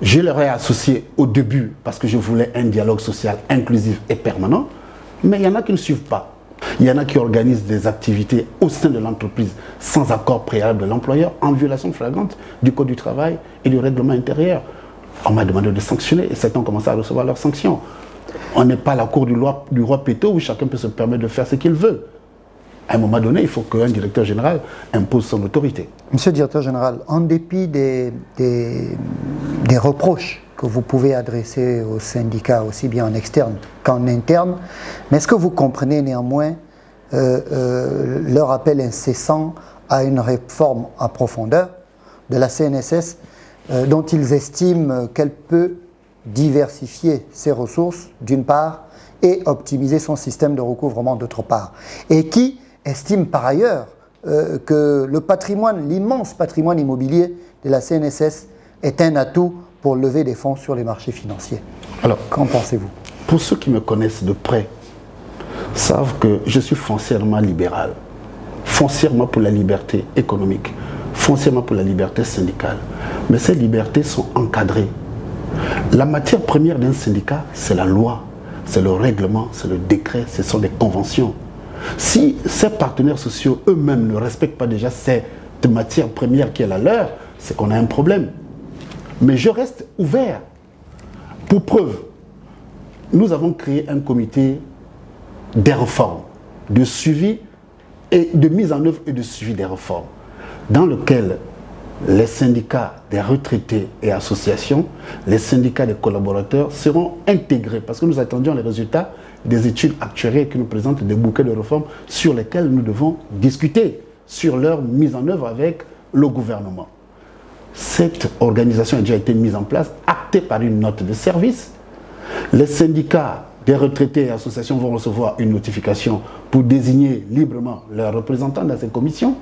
je leur ai associé au début parce que je voulais un dialogue social inclusif et permanent, mais il y en a qui ne suivent pas. Il y en a qui organisent des activités au sein de l'entreprise sans accord préalable de l'employeur en violation flagrante du Code du travail et du règlement intérieur. On m'a demandé de sanctionner et certains ont commencé à recevoir leurs sanctions. On n'est pas à la cour du roi Péto où chacun peut se permettre de faire ce qu'il veut. À un moment donné, il faut qu'un directeur général impose son autorité. Monsieur le directeur général, en dépit des reproches que vous pouvez adresser aux syndicats, aussi bien en externe qu'en interne, mais est-ce que vous comprenez néanmoins leur appel incessant à une réforme en profondeur de la CNSS dont ils estiment qu'elle peut diversifier ses ressources d'une part et optimiser son système de recouvrement d'autre part, et qui estime par ailleurs que le patrimoine, l'immense patrimoine immobilier de la CNSS est un atout pour lever des fonds sur les marchés financiers. Alors, qu'en pensez-vous? Pour ceux qui me connaissent de près, savent que je suis foncièrement libéral, foncièrement pour la liberté économique, foncièrement pour la liberté syndicale. Mais ces libertés sont encadrées. La matière première d'un syndicat, c'est la loi, c'est le règlement, c'est le décret, ce sont des conventions. Si ces partenaires sociaux eux-mêmes ne respectent pas déjà cette matière première qui est la leur, c'est qu'on a un problème. Mais je reste ouvert. Pour preuve, nous avons créé un comité des réformes, de suivi et de mise en œuvre et de suivi des réformes, dans lequel les syndicats des retraités et associations, les syndicats des collaborateurs seront intégrés parce que nous attendions les résultats des études actuarielles qui nous présentent des bouquets de réformes sur lesquels nous devons discuter sur leur mise en œuvre avec le gouvernement. Cette organisation a déjà été mise en place, actée par une note de service. Les syndicats des retraités et associations vont recevoir une notification pour désigner librement leurs représentants dans ces commissions,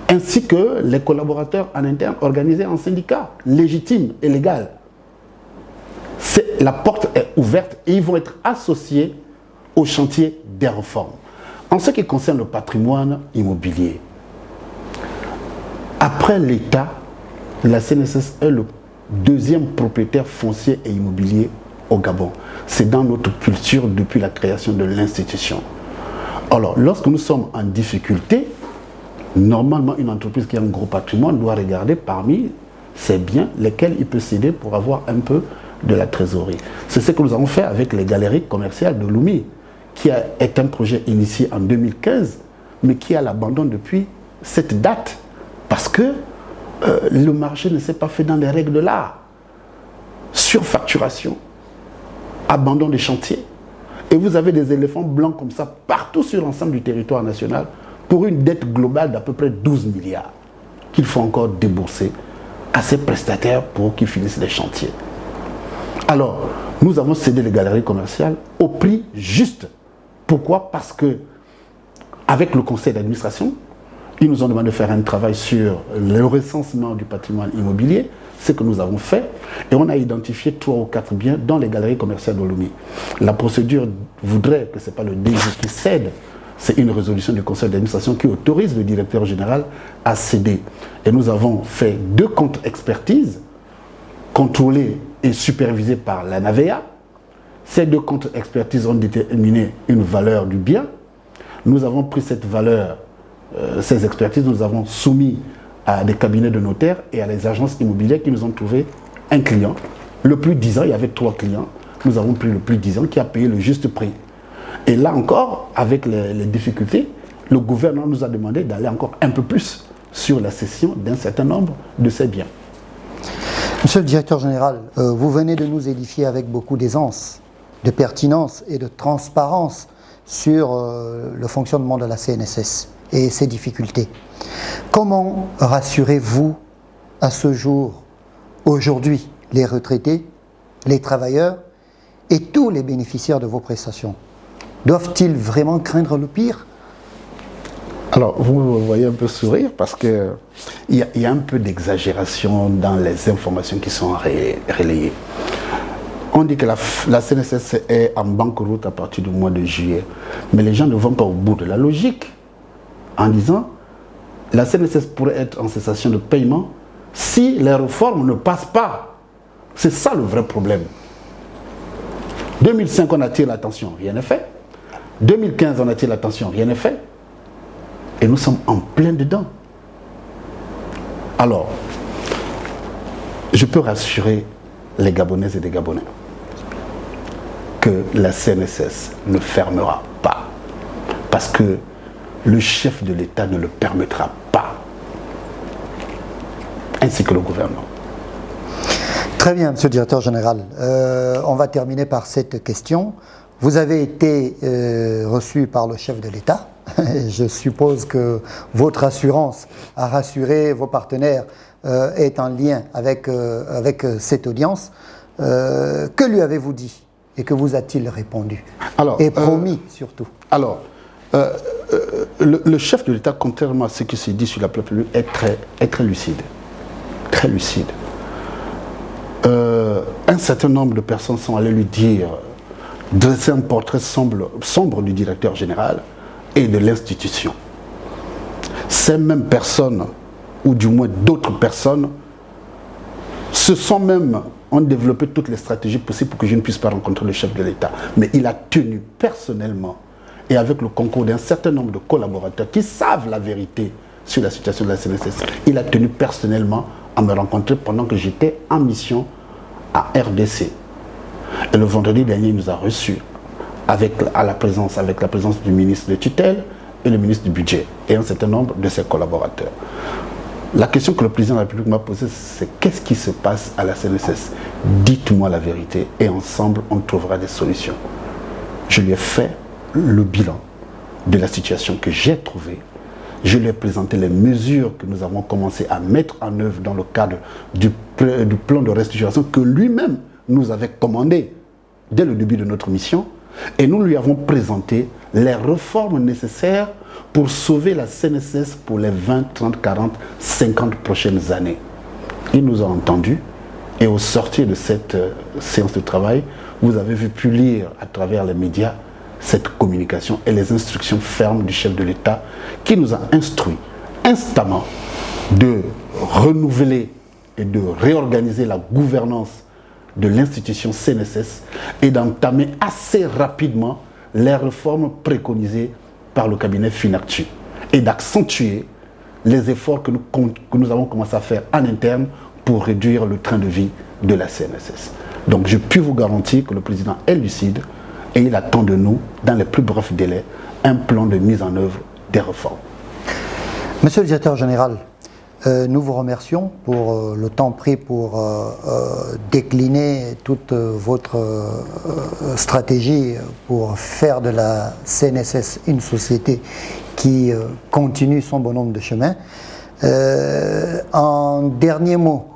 ainsi que les collaborateurs en interne organisés en syndicats légitimes et légaux. La porte est ouverte et ils vont être associés au chantier des réformes. En ce qui concerne le patrimoine immobilier, après l'État, la CNSS est le deuxième propriétaire foncier et immobilier au Gabon. C'est dans notre culture depuis la création de l'institution. Alors, lorsque nous sommes en difficulté, normalement, une entreprise qui a un gros patrimoine doit regarder parmi ses biens lesquels il peut céder pour avoir un peu de la trésorerie. C'est ce que nous avons fait avec les galeries commerciales de Lomé, qui est un projet initié en 2015, mais qui est à l'abandon depuis cette date, parce que le marché ne s'est pas fait dans les règles de l'art. Surfacturation, abandon des chantiers. Et vous avez des éléphants blancs comme ça partout sur l'ensemble du territoire national pour une dette globale d'à peu près 12 milliards qu'il faut encore débourser à ces prestataires pour qu'ils finissent les chantiers. Alors, nous avons cédé les galeries commerciales au prix juste. Pourquoi? Parce que, avec le conseil d'administration, ils nous ont demandé de faire un travail sur le recensement du patrimoine immobilier, ce que nous avons fait, et on a identifié 3 ou 4 biens dans les galeries commerciales de Lomé. La procédure voudrait que ce n'est pas le DG qui cède, c'est une résolution du conseil d'administration qui autorise le directeur général à céder. Et nous avons fait 2 contre-expertises, contrôlées et supervisées par la NAVEA. Ces 2 contre-expertises ont déterminé une valeur du bien. Nous avons pris cette valeur, ces expertises, nous avons soumis à des cabinets de notaires et à les agences immobilières qui nous ont trouvé un client. Le plus 10 ans, il y avait 3 clients. Nous avons pris le plus 10 ans qui a payé le juste prix. Et là encore, avec les difficultés, le gouvernement nous a demandé d'aller encore un peu plus sur la cession d'un certain nombre de ces biens. Monsieur le directeur général, vous venez de nous édifier avec beaucoup d'aisance, de pertinence et de transparence sur le fonctionnement de la CNSS et ses difficultés. Comment rassurez-vous à ce jour, aujourd'hui, les retraités, les travailleurs et tous les bénéficiaires de vos prestations? Doivent-ils vraiment craindre le pire? Alors, vous me voyez un peu sourire parce qu'il y a un peu d'exagération dans les informations qui sont relayées. On dit que la CNSS est en banqueroute à partir du mois de juillet, mais les gens ne vont pas au bout de la logique en disant la CNSS pourrait être en cessation de paiement si les réformes ne passent pas. C'est ça le vrai problème. 2005, on attire l'attention, rien n'est fait. 2015, on attire l'attention, rien n'est fait. Et nous sommes en plein dedans. Alors, je peux rassurer les Gabonaises et les Gabonais que la CNSS ne fermera pas. Parce que le chef de l'État ne le permettra pas. Ainsi que le gouvernement. Très bien, monsieur le directeur général. On va terminer par cette question. Vous avez été reçu par le chef de l'État. Je suppose que votre assurance à rassurer vos partenaires est en lien avec cette audience. Que lui avez-vous dit et que vous a-t-il répondu? Et promis surtout? Alors, le chef de l'État, contrairement à ce qui se dit sur la place publique, est très lucide. Très lucide. Un certain nombre de personnes sont allées lui dire, dresser un portrait sombre du directeur général et de l'institution. Ces mêmes personnes, ou du moins d'autres personnes, ont développé toutes les stratégies possibles pour que je ne puisse pas rencontrer le chef de l'État. Mais il a tenu personnellement, et avec le concours d'un certain nombre de collaborateurs qui savent la vérité sur la situation de la CNSS, il a tenu personnellement à me rencontrer pendant que j'étais en mission à RDC. Et le vendredi dernier, il nous a reçus avec la présence du ministre de tutelle et le ministre du budget et un certain nombre de ses collaborateurs. La question que le président de la République m'a posée, c'est qu'est-ce qui se passe à la CNSS? Dites-moi la vérité et ensemble, on trouvera des solutions. Je lui ai fait le bilan de la situation que j'ai trouvée. Je lui ai présenté les mesures que nous avons commencé à mettre en œuvre dans le cadre du plan de restructuration que lui-même nous avait commandé dès le début de notre mission. Et nous lui avons présenté les réformes nécessaires pour sauver la CNSS pour les 20, 30, 40, 50 prochaines années. Il nous a entendus et au sortir de cette séance de travail, vous avez pu lire à travers les médias cette communication et les instructions fermes du chef de l'État qui nous a instruit instamment de renouveler et de réorganiser la gouvernance de l'institution CNSS et d'entamer assez rapidement les réformes préconisées par le cabinet Finactu et d'accentuer les efforts que nous avons commencé à faire en interne pour réduire le train de vie de la CNSS. Donc je puis vous garantir que le président est lucide et il attend de nous, dans les plus brefs délais, un plan de mise en œuvre des réformes. Monsieur le directeur général, nous vous remercions pour le temps pris pour décliner toute votre stratégie pour faire de la CNSS une société qui continue son bonhomme de chemin. En dernier mot,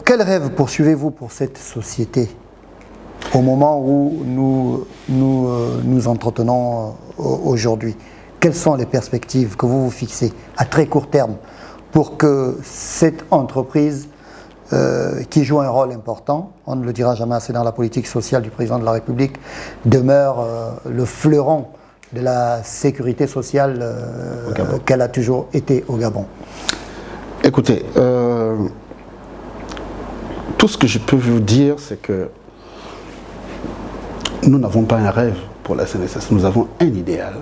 quel rêve poursuivez-vous pour cette société au moment où nous entretenons aujourd'hui? Quelles sont les perspectives que vous vous fixez à très court terme pour que cette entreprise qui joue un rôle important, on ne le dira jamais assez dans la politique sociale du président de la République, demeure le fleuron de la sécurité sociale qu'elle a toujours été au Gabon? Écoutez, tout ce que je peux vous dire, c'est que nous n'avons pas un rêve pour la CNSS, nous avons un idéal.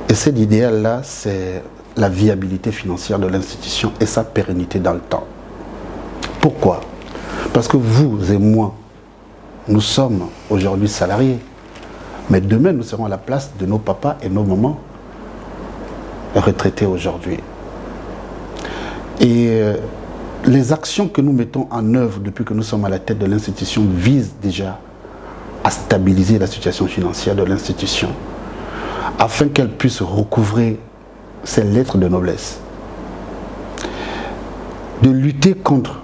Et cet idéal-là, c'est la viabilité financière de l'institution et sa pérennité dans le temps. Pourquoi? Parce que vous et moi, nous sommes aujourd'hui salariés, mais demain nous serons à la place de nos papas et nos mamans retraités aujourd'hui. Et les actions que nous mettons en œuvre depuis que nous sommes à la tête de l'institution visent déjà à stabiliser la situation financière de l'institution afin qu'elle puisse recouvrer ses lettres de noblesse, de lutter contre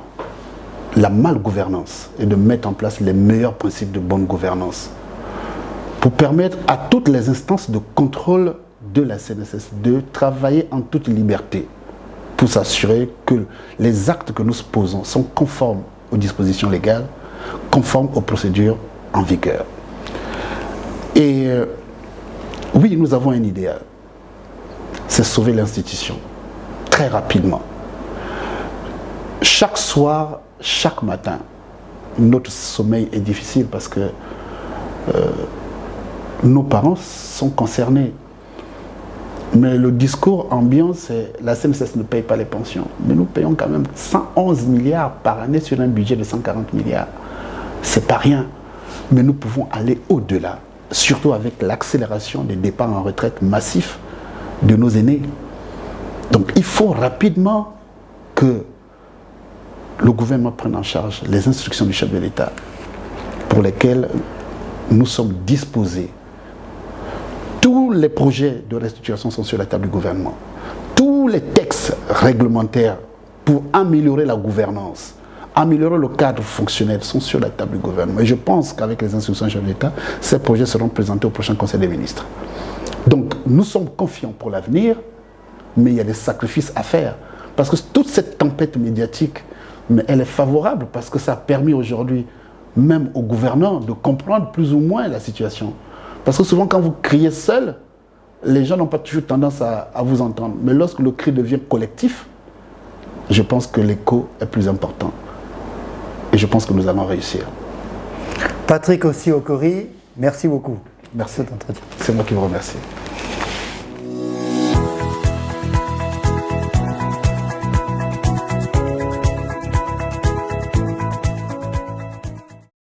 la malgouvernance et de mettre en place les meilleurs principes de bonne gouvernance pour permettre à toutes les instances de contrôle de la CNSS de travailler en toute liberté pour s'assurer que les actes que nous posons sont conformes aux dispositions légales, conformes aux procédures en vigueur. Et oui, nous avons un idéal, c'est sauver l'institution très rapidement. Chaque soir, chaque matin, notre sommeil est difficile parce que nos parents sont concernés. Mais le discours ambiant, c'est la CNSS ne paye pas les pensions. Mais nous payons quand même 111 milliards par année sur un budget de 140 milliards. C'est pas rien. Mais nous pouvons aller au-delà, surtout avec l'accélération des départs en retraite massifs de nos aînés. Donc il faut rapidement que le gouvernement prenne en charge les instructions du chef de l'État pour lesquelles nous sommes disposés. Tous les projets de restructuration sont sur la table du gouvernement. Tous les textes réglementaires pour améliorer la gouvernance, améliorer le cadre fonctionnel sont sur la table du gouvernement. Et je pense qu'avec les instructions du chef de l'État, ces projets seront présentés au prochain Conseil des ministres. Donc nous sommes confiants pour l'avenir, mais il y a des sacrifices à faire. Parce que toute cette tempête médiatique, mais elle est favorable parce que ça a permis aujourd'hui, même aux gouvernants, de comprendre plus ou moins la situation. Parce que souvent, quand vous criez seul, les gens n'ont pas toujours tendance à vous entendre. Mais lorsque le cri devient collectif, je pense que l'écho est plus important. Et je pense que nous allons réussir. Patrick Ossi Okori, merci beaucoup. Merci. C'est moi qui vous remercie.